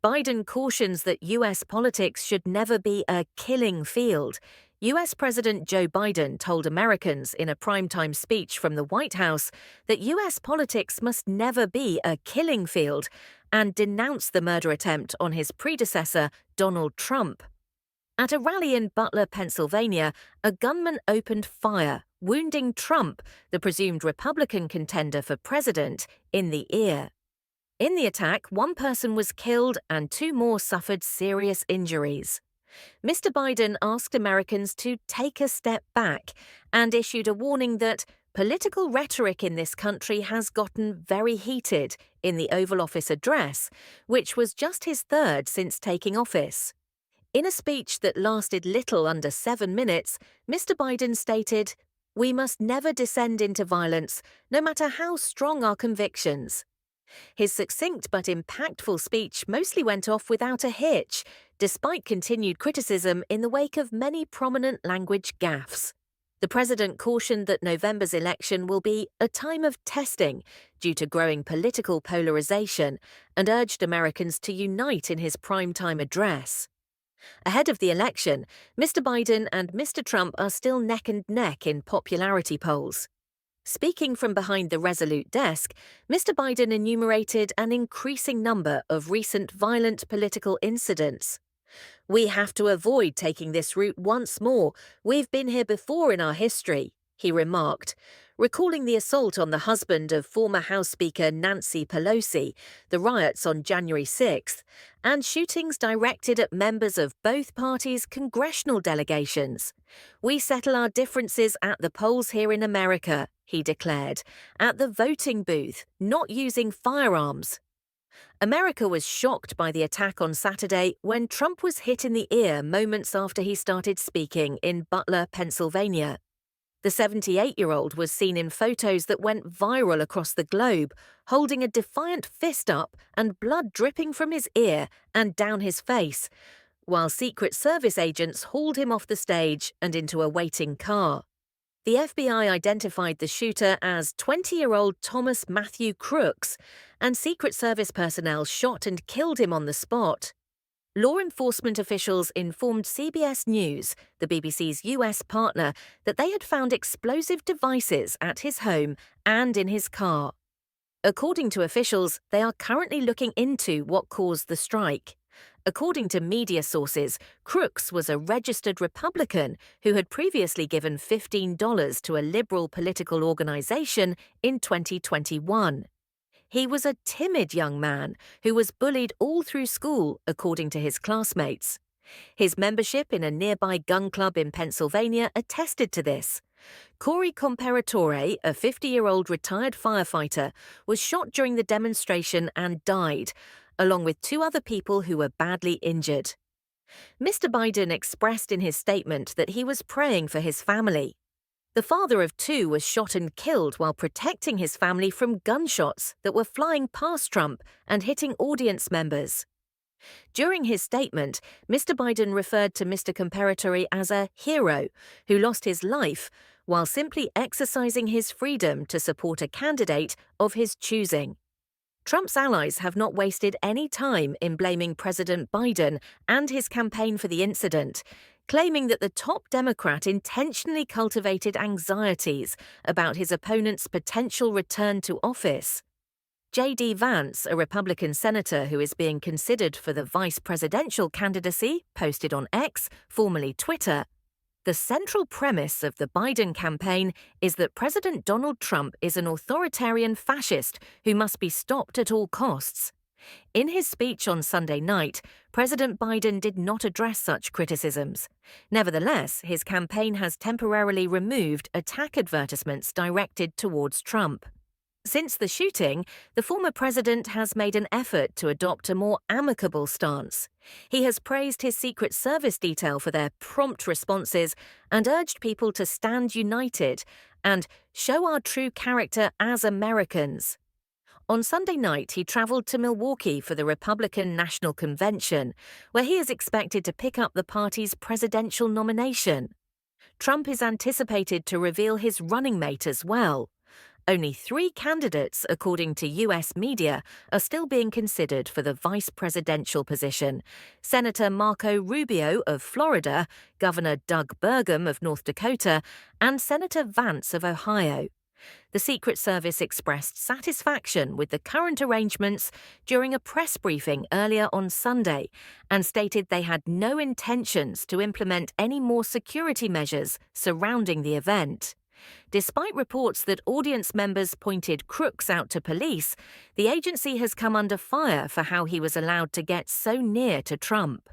Biden cautions that U.S. politics should never be a killing field. U.S. President Joe Biden told Americans in a primetime speech from the White House that U.S. politics must never be a killing field and denounced the murder attempt on his predecessor, Donald Trump. At a rally in Butler, Pennsylvania, a gunman opened fire, wounding Trump, the presumed Republican contender for president, in the ear. In the attack, one person was killed and two more suffered serious injuries. Mr. Biden asked Americans to take a step back and issued a warning that political rhetoric in this country has gotten very heated in the Oval Office address, which was just his third since taking office. In a speech that lasted little under 7 minutes, Mr. Biden stated, "We must never descend into violence, no matter how strong our convictions." His succinct but impactful speech mostly went off without a hitch, despite continued criticism in the wake of many prominent language gaffes. The president cautioned that November's election will be a time of testing due to growing political polarization and urged Americans to unite in his primetime address. Ahead of the election, Mr. Biden and Mr. Trump are still neck and neck in popularity polls. Speaking from behind the Resolute desk, Mr. Biden enumerated an increasing number of recent violent political incidents. "We have to avoid taking this route once more. We've been here before in our history," he remarked, recalling the assault on the husband of former House Speaker Nancy Pelosi, the riots on January 6th, and shootings directed at members of both parties' congressional delegations. "We settle our differences at the polls here in America," he declared, "at the voting booth, not using firearms." America was shocked by the attack on Saturday when Trump was hit in the ear moments after he started speaking in Butler, Pennsylvania. The 78-year-old was seen in photos that went viral across the globe, holding a defiant fist up and blood dripping from his ear and down his face, while Secret Service agents hauled him off the stage and into a waiting car. The FBI identified the shooter as 20-year-old Thomas Matthew Crooks, and Secret Service personnel shot and killed him on the spot. Law enforcement officials informed CBS News, the BBC's US partner, that they had found explosive devices at his home and in his car. According to officials, they are currently looking into what caused the strike. According to media sources, Crooks was a registered Republican who had previously given $15 to a liberal political organization in 2021. He was a timid young man who was bullied all through school, according to his classmates. His membership in a nearby gun club in Pennsylvania attested to this. Corey Comparatore, a 50-year-old retired firefighter, was shot during the demonstration and died, along with two other people who were badly injured. Mr. Biden expressed in his statement that he was praying for his family. The father of two was shot and killed while protecting his family from gunshots that were flying past Trump and hitting audience members. During his statement, Mr. Biden referred to Mr. Comparatore as a hero who lost his life while simply exercising his freedom to support a candidate of his choosing. Trump's allies have not wasted any time in blaming President Biden and his campaign for the incident, claiming that the top Democrat intentionally cultivated anxieties about his opponent's potential return to office. J.D. Vance, a Republican senator who is being considered for the vice presidential candidacy, posted on X, formerly Twitter, "The central premise of the Biden campaign is that President Donald Trump is an authoritarian fascist who must be stopped at all costs." In his speech on Sunday night, President Biden did not address such criticisms. Nevertheless, his campaign has temporarily removed attack advertisements directed towards Trump. Since the shooting, the former president has made an effort to adopt a more amicable stance. He has praised his Secret Service detail for their prompt responses and urged people to stand united and show our true character as Americans. On Sunday night, he traveled to Milwaukee for the Republican National Convention, where he is expected to pick up the party's presidential nomination. Trump is anticipated to reveal his running mate as well. Only 3 candidates, according to U.S. media, are still being considered for the vice presidential position: Senator Marco Rubio of Florida, Governor Doug Burgum of North Dakota, and Senator Vance of Ohio. The Secret Service expressed satisfaction with the current arrangements during a press briefing earlier on Sunday and stated they had no intentions to implement any more security measures surrounding the event. Despite reports that audience members pointed Crooks out to police, the agency has come under fire for how he was allowed to get so near to Trump.